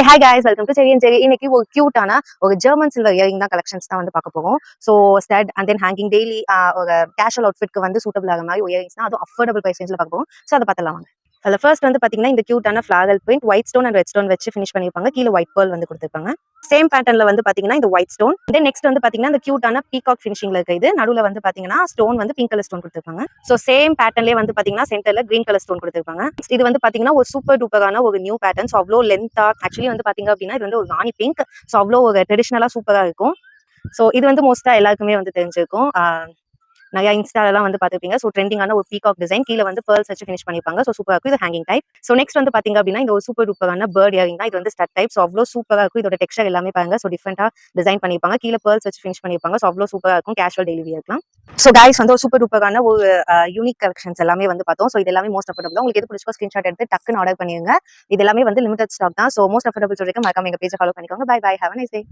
Hi guys, welcome to செரி and செரி. இன்னைக்கு ஒரு கியூட்டான ஒரு ஜெர்மன் சில்வர் இயரிங் தான் கலெக்ஷன்ஸ் தான் வந்து பார்க்க போறோம். So stud and then hanging daily ஒரு கேஷுவல் அவுட்ஃபிட்க்கு வந்து சூட்டபிள் ஆகிற மாதிரி இயரிங்ஸ் தான், அதுவும் அஃபோர்டபுள் பிரைஸ் ரேஞ்சில் பார்க்க போறோம். ஸோ அதை பார்த்துலாம் வாங்க. அதில் ஃபர்ஸ்ட் வந்து பார்த்தீங்கன்னா இந்த கியூட்டான floral print white stone and red stone வச்சு ஃபினிஷ் பண்ணிருப்பாங்க. கீழே ஒயிட் பேர்ல் வந்து கொடுத்துருப்பாங்க. சேம் பேட்டர்ல வந்து பாத்தீங்கன்னா இந்த ஒயிட் ஸ்டோன். தென் நெக்ஸ்ட் வந்து பாத்தீங்கன்னா இந்த கியூட்டான பீகாக் ஃபினிஷிங்ல இருக்க இது நடுவுல வந்து பாத்தீங்கன்னா ஸ்டோன் வந்து பிங்க் கலர் ஸ்டோன் கொடுத்துருப்பாங்க. ஸோ சேம் பேட்டர்ன்லேயே வந்து பாத்தீங்கன்னா சென்டர்ல கிரீன் கலர் ஸ்டோன் கொடுத்துருப்பாங்க. இது வந்து பாத்தீங்கன்னா ஒரு சூப்பர் டூப்பரான ஒரு நியூ பேட்டர்ன். ஸோ அவ்வளோ லென்த்தா ஆக்சுவலி வந்து பாத்தீங்க அப்படின்னா இது வந்து ஒரு ராணி பிங்க். ஸோ அவ்வளோ ஒரு ட்ரெடிஷனலா சூப்பரா இருக்கும். ஸோ இது வந்து மோஸ்டா எல்லாருக்குமே வந்து தெரிஞ்சிருக்கும். நிறைய இன்ஸ்டாலாம் வந்து பார்த்துப்பீங்க. ஸோ ட்ரெண்டிங்கான ஒரு பீகாக் டிசைன் கீழே வந்து பேர்ல்ஸ் வச்சு ஃபினிஷ் பண்ணிருப்பாங்க. ஸோ சூப்பராக இருக்கும். இது ஹேங்கிங் டைப். ஸோ நெக்ஸ்ட் வந்து பாத்தீங்க அப்படின்னா இந்த ஒரு சூப்பர் டூப்பரான பேர்ட் இயரிங் தான். இது வந்து ஸ்டட் டைப். ஸோ அவ்வளோ சூப்பராக இருக்கும். இதோட டெக்ஸ்டர் எல்லாமே பாருங்க. ஸோ டிஃப்ரெண்டா டிசைன் பண்ணிருப்பாங்க. கீழே பேர்ல்ஸ் வச்சு ஃபினிஷ் பண்ணிருப்பாங்க. ஸோ அவ்வளோ சூப்பராக இருக்கும். கேஷுவல் டெய்லி வியர்க்கலாம். ஸோ கைஸ் வந்து ஒரு சூப்பர் டூப்பரான ஒரு யூனிக் கலெக்ஷன்ஸ் எல்லாமே வந்து பார்த்தோம். ஸோ இது எல்லாமே மோஸ்ட் அஃபோர்டபுள். உங்களுக்கு எது பிடிச்சோ ஸ்கிரீன்ஷாட் எடுத்து டக்குன்னு ஆர்டர் பண்ணிருங்க. இது எல்லாமே வந்து லிமிடெட் ஸ்டாக் தான். ஸோ மோஸ்ட் அஃபோர்டபுள் சொல்லிருக்கேன். மறக்காம எங்க பேஜை ஃபாலோ பண்ணிக்கோங்க. Bye bye. Have a nice day.